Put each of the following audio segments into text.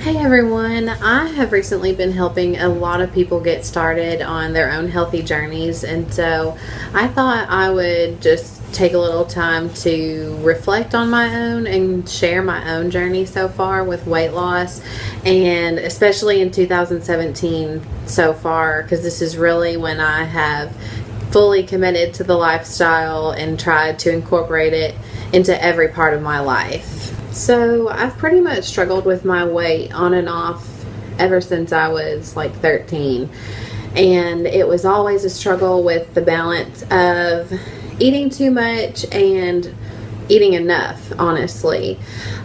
Hey everyone, I have recently been helping a lot of people get started on their own healthy journeys, and so I thought I would just take a little time to reflect on my own and share my own journey so far with weight loss, and especially in 2017 so far, because this is really when I have fully committed to the lifestyle and tried to incorporate it into every part of my life. So I've pretty much struggled with my weight on and off ever since I was like 13. And it was always a struggle with the balance of eating too much and eating enough, honestly.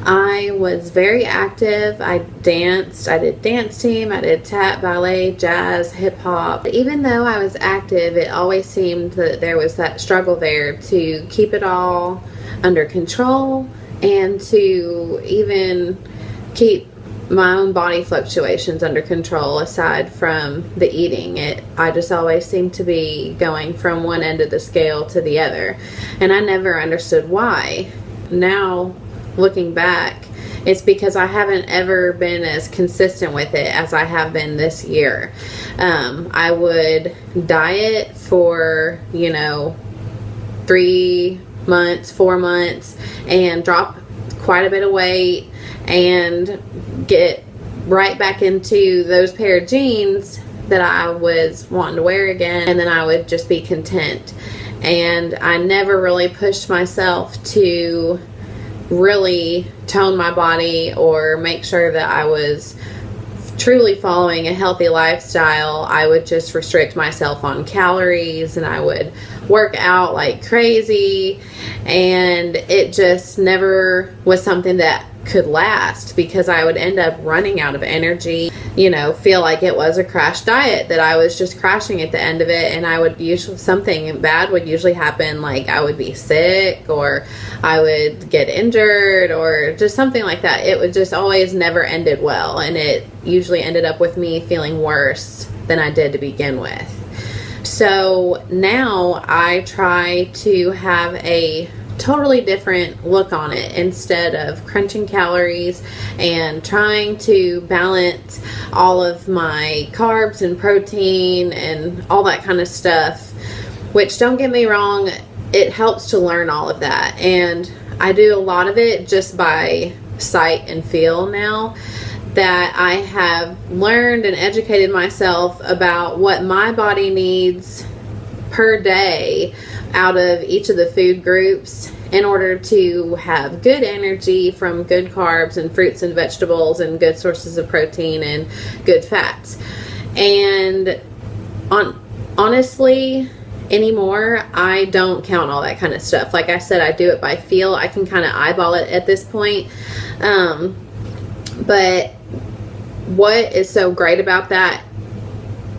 I was very active. I danced. I did dance team. I did tap, ballet, jazz, hip hop. Even though I was active, it always seemed that there was that struggle there to keep it all under control and to even keep my own body fluctuations under control aside from the eating. I just always seemed to be going from one end of the scale to the other, and I never understood why. Now, looking back, it's because I haven't ever been as consistent with it as I have been this year. I would diet for, 3 months, 4 months, and drop quite a bit of weight and get right back into those pair of jeans that I was wanting to wear again, and then I would just be content. And I never really pushed myself to really tone my body or make sure that I was truly following a healthy lifestyle. I would just restrict myself on calories, and I would work out like crazy, and it just never was something that could last because I would end up running out of energy, feel like it was a crash diet, that I was just crashing at the end of it, and I would usually, something bad would usually happen, like I would be sick or I would get injured or just something like that. It would just always never ended well, and it usually ended up with me feeling worse than I did to begin with. So now I try to have a totally different look on it. Instead of crunching calories and trying to balance all of my carbs and protein and all that kind of stuff, which, don't get me wrong, it helps to learn all of that, and I do a lot of it just by sight and feel now that I have learned and educated myself about what my body needs per day out of each of the food groups in order to have good energy from good carbs and fruits and vegetables and good sources of protein and good fats. And honestly, anymore, I don't count all that kind of stuff. Like I said, I do it by feel. I can kind of eyeball it at this point. But what is so great about that,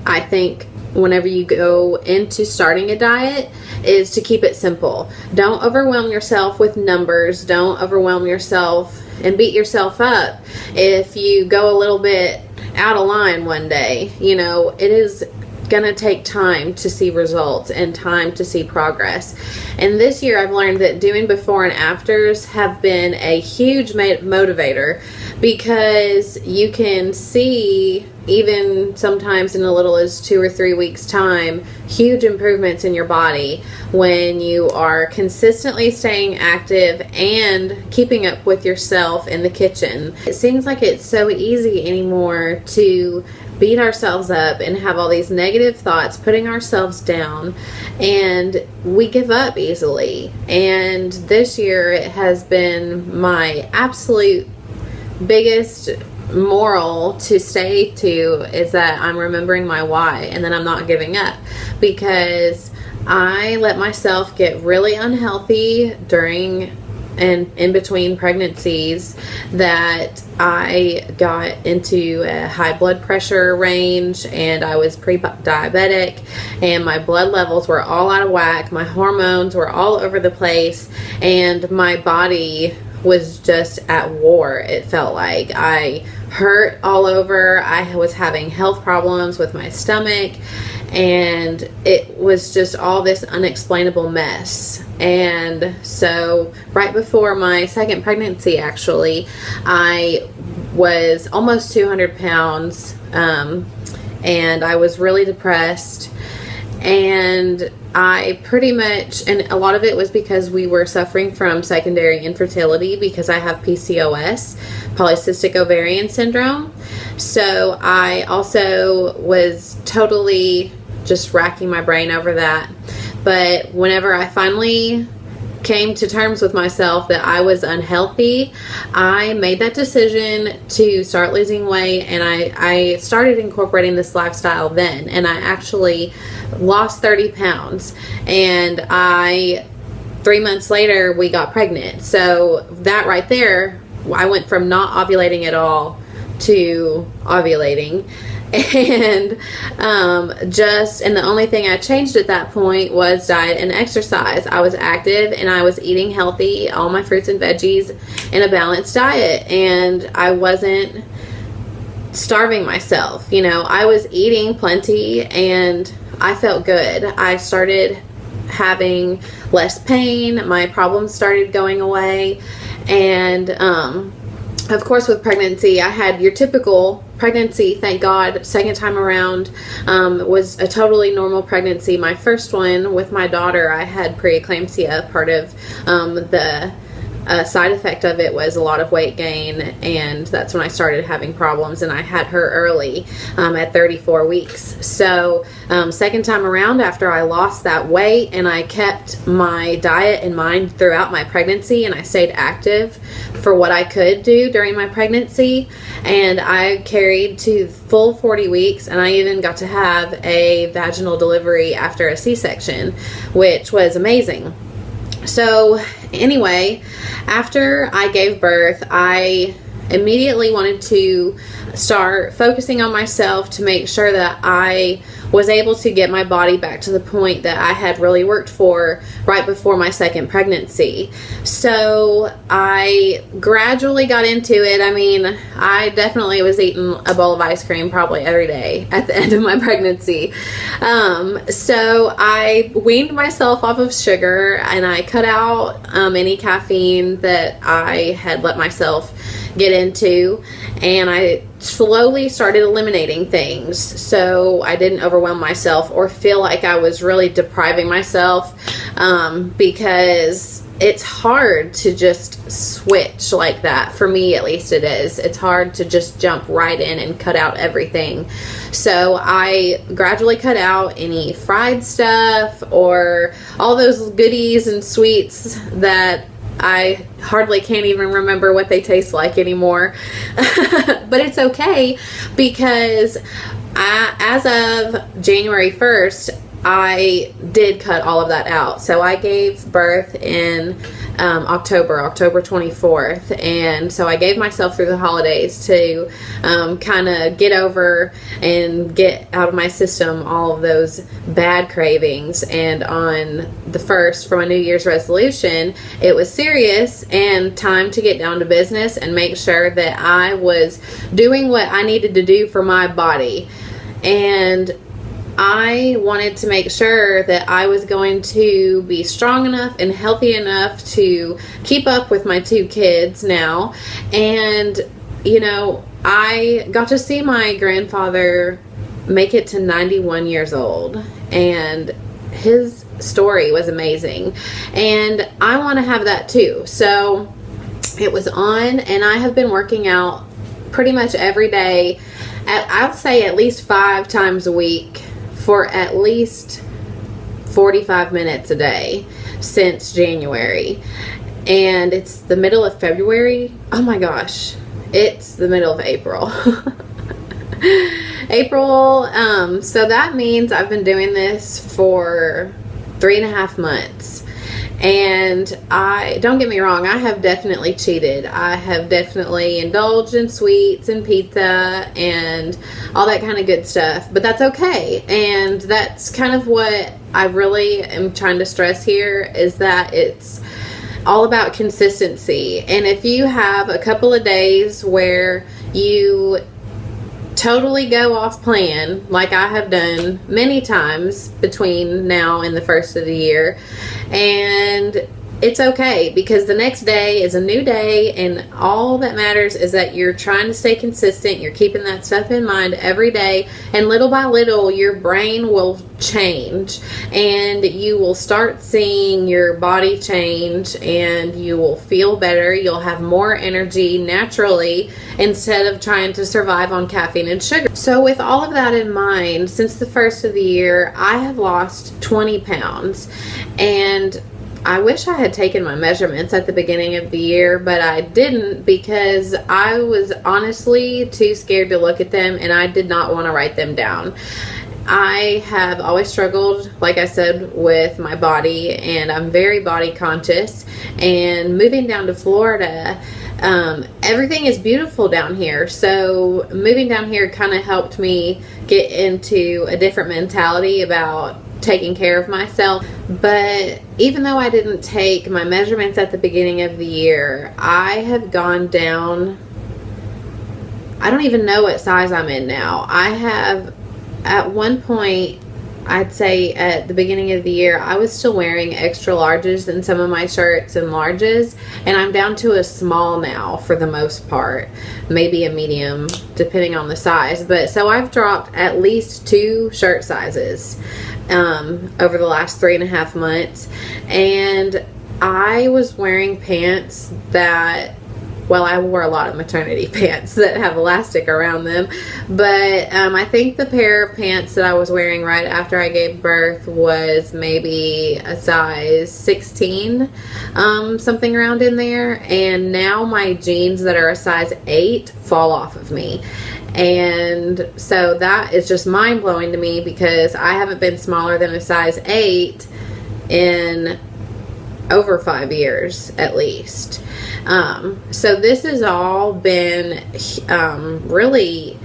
I think, whenever you go into starting a diet, is to keep it simple. Don't overwhelm yourself with numbers. Don't overwhelm yourself and beat yourself up if you go a little bit out of line one day. It is gonna take time to see results and time to see progress. And this year I've learned that doing before and afters have been a huge motivator, because you can see, even sometimes in a little as 2 or 3 weeks time, huge improvements in your body when you are consistently staying active and keeping up with yourself in the kitchen. It seems like it's so easy anymore to beat ourselves up and have all these negative thoughts, putting ourselves down, and we give up easily. And this year it has been my absolute biggest moral to stay to, is that I'm remembering my why, and then I'm not giving up, because I let myself get really unhealthy during and in between pregnancies, that I got into a high blood pressure range, and I was pre-diabetic, and my blood levels were all out of whack, my hormones were all over the place, and my body was just at war. It felt like I hurt all over. I was having health problems with my stomach, and it was just all this unexplainable mess. And so right before my second pregnancy, actually, I was almost 200 pounds, and I was really depressed. And I pretty much, and a lot of it was because we were suffering from secondary infertility because I have PCOS, polycystic ovarian syndrome. So I also was totally just racking my brain over that. But whenever I finally came to terms with myself that I was unhealthy, I made that decision to start losing weight, and I started incorporating this lifestyle then, and I actually lost 30 pounds, and 3 months later we got pregnant. So that right there, I went from not ovulating at all to ovulating. And the only thing I changed at that point was diet and exercise. I was active and I was eating healthy, all my fruits and veggies, in a balanced diet, and I wasn't starving myself. I was eating plenty and I felt good. I started having less pain, my problems started going away, and of course with pregnancy I had your typical pregnancy. Thank God, second time around was a totally normal pregnancy. My first one with my daughter, I had preeclampsia. Part of the side effect of it was a lot of weight gain, and that's when I started having problems, and I had her early at 34 weeks. So second time around, after I lost that weight and I kept my diet in mind throughout my pregnancy, and I stayed active for what I could do during my pregnancy, and I carried to full 40 weeks, and I even got to have a vaginal delivery after a C-section, which was amazing. So anyway, after I gave birth, I immediately wanted to start focusing on myself to make sure that I was able to get my body back to the point that I had really worked for right before my second pregnancy. So I gradually got into it. I mean, I definitely was eating a bowl of ice cream probably every day at the end of my pregnancy. So I weaned myself off of sugar, and I cut out any caffeine that I had let myself get into, and I slowly started eliminating things so I didn't overwhelm myself or feel like I was really depriving myself, because it's hard to just switch like that. For me, at least, it is. It's hard to just jump right in and cut out everything. So I gradually cut out any fried stuff or all those goodies and sweets that I hardly can't even remember what they taste like anymore. But it's okay, because as of January 1st, I did cut all of that out. So I gave birth in October 24th, and so I gave myself through the holidays to kind of get over and get out of my system all of those bad cravings. And on the 1st, for my New Year's resolution, it was serious and time to get down to business and make sure that I was doing what I needed to do for my body. And I wanted to make sure that I was going to be strong enough and healthy enough to keep up with my 2 kids now. And, I got to see my grandfather make it to 91 years old, and his story was amazing. And I want to have that too. So it was on, and I have been working out pretty much every day, I'd say at least 5 times a week, for at least 45 minutes a day since January. And it's the middle of February. Oh my gosh, it's the middle of April. So that means I've been doing this for 3.5 months. And don't get me wrong, I have definitely cheated. I have definitely indulged in sweets and pizza and all that kind of good stuff, but that's okay. And that's kind of what I really am trying to stress here, is that it's all about consistency. And if you have a couple of days where you totally go off plan, like I have done many times between now and the 1st of the year, and it's okay, because the next day is a new day, and all that matters is that you're trying to stay consistent. You're keeping that stuff in mind every day, and little by little your brain will change, and you will start seeing your body change, and you will feel better. You'll have more energy naturally instead of trying to survive on caffeine and sugar. So with all of that in mind, since the first of the year, I have lost 20 pounds, and I wish I had taken my measurements at the beginning of the year, but I didn't, because I was honestly too scared to look at them, and I did not want to write them down. I have always struggled, like I said, with my body, and I'm very body conscious. And moving down to Florida, everything is beautiful down here. So moving down here kind of helped me get into a different mentality about taking care of myself. But even though I didn't take my measurements at the beginning of the year, I have gone down. I don't even know what size I'm in now. I have, at one point, I'd say at the beginning of the year, I was still wearing extra larges in some of my shirts and larges, and I'm down to a small now for the most part, maybe a medium depending on the size. But so I've dropped at least 2 shirt sizes over the last 3.5 months, and I was wearing pants that, well, I wore a lot of maternity pants that have elastic around them, but I think the pair of pants that I was wearing right after I gave birth was maybe a size 16, something around in there, and now my jeans that are a size 8 fall off of me. And so that is just mind-blowing to me, because I haven't been smaller than a size 8 in over 5 years at least. So this has all been really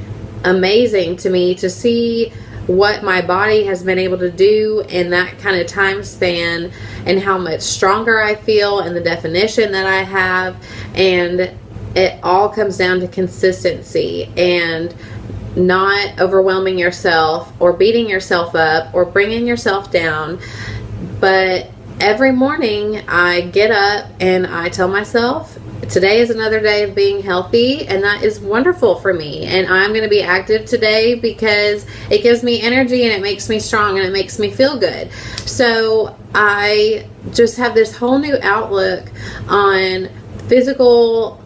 amazing to me, to see what my body has been able to do in that kind of time span, and how much stronger I feel, and the definition that I have. And it all comes down to consistency and not overwhelming yourself or beating yourself up or bringing yourself down. But every morning I get up and I tell myself, today is another day of being healthy, and that is wonderful for me. And I'm going to be active today because it gives me energy, and it makes me strong, and it makes me feel good. So I just have this whole new outlook on physical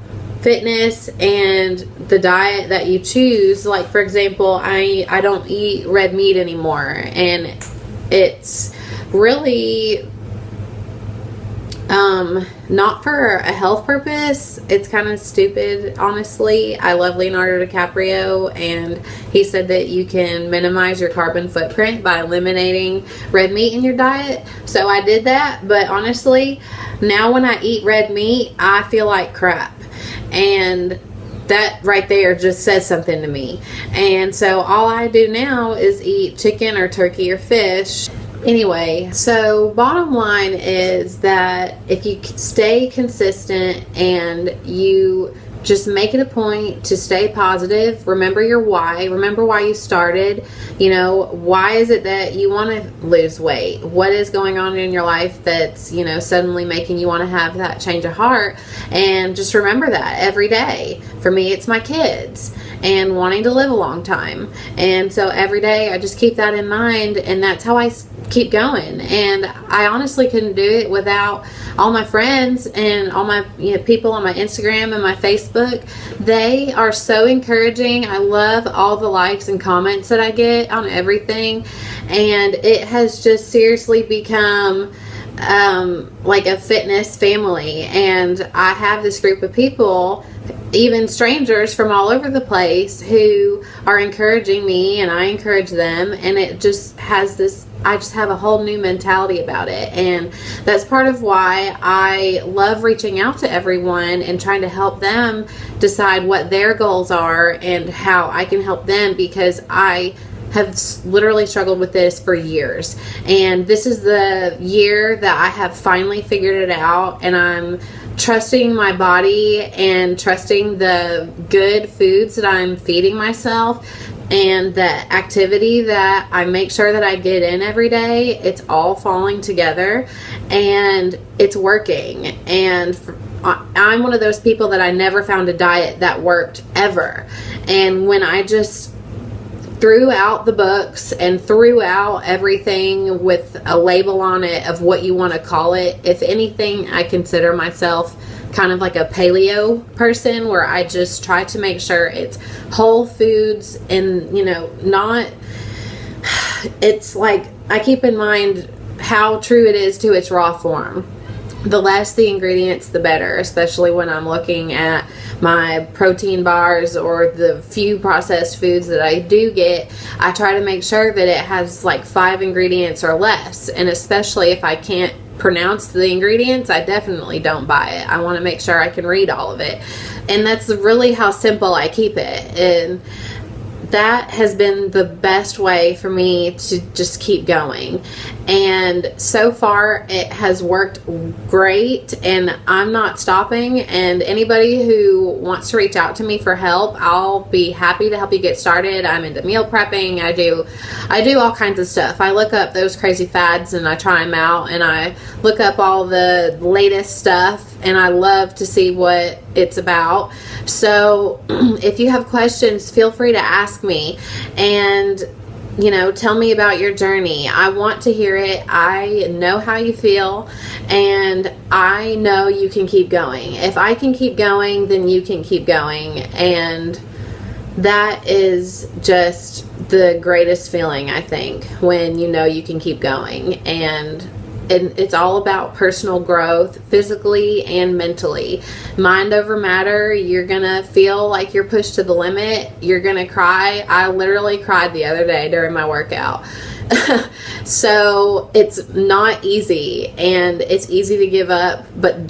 fitness and the diet that you choose. Like, for example, I don't eat red meat anymore, and it's really not for a health purpose. It's kind of stupid, honestly. I love Leonardo DiCaprio, and he said that you can minimize your carbon footprint by eliminating red meat in your diet. So I did that, but honestly, now when I eat red meat, I feel like crap. And that right there just says something to me. And so all I do now is eat chicken or turkey or fish. Anyway, so bottom line is that if you stay consistent and you just make it a point to stay positive, remember your why, remember why you started. You know, why is it that you want to lose weight? What is going on in your life that's, you know, suddenly making you want to have that change of heart? And just remember that every day. For me, it's my kids and wanting to live a long time. And so every day I just keep that in mind, and that's how I keep going. And I honestly couldn't do it without all my friends and all my people on my Instagram and my Facebook. They are so encouraging. I love all the likes and comments that I get on everything, and it has just seriously become like a fitness family. And I have this group of people, even strangers from all over the place, who are encouraging me, and I encourage them, and it just has this, I just have a whole new mentality about it. And that's part of why I love reaching out to everyone and trying to help them decide what their goals are and how I can help them, because I have literally struggled with this for years, and this is the year that I have finally figured it out, and I'm trusting my body and trusting the good foods that I'm feeding myself and the activity that I make sure that I get in every day, it's all falling together and it's working. And I'm one of those people that I never found a diet that worked ever. And when I just threw out the books and threw out everything with a label on it of what you want to call it, if anything, I consider myself kind of like a paleo person, where I just try to make sure it's whole foods and, not, it's like I keep in mind how true it is to its raw form. The less the ingredients, the better, especially when I'm looking at my protein bars or the few processed foods that I do get. I try to make sure that it has like 5 ingredients or less, and especially if I can't pronounce the ingredients, I definitely don't buy it. I want to make sure I can read all of it, and that's really how simple I keep it. And that has been the best way for me to just keep going. And so far it has worked great, and I'm not stopping. And anybody who wants to reach out to me for help, I'll be happy to help you get started. I'm into meal prepping. I do all kinds of stuff. I look up those crazy fads and I try them out, and I look up all the latest stuff, and I love to see what it's about. So if you have questions, feel free to ask me, and tell me about your journey. I want to hear it. I know how you feel, and I know you can keep going. If I can keep going, then you can keep going. And that is just the greatest feeling, I think, when you know you can keep going. And it's all about personal growth, physically and mentally. Mind over matter. You're gonna feel like you're pushed to the limit. You're gonna cry. I literally cried the other day during my workout. So it's not easy, and it's easy to give up, but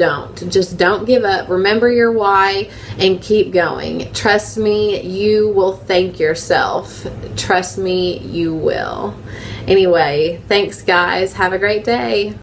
just don't give up. Remember your why and keep going. Trust me, you will thank yourself. Trust me, you will. Anyway, thanks guys. Have a great day.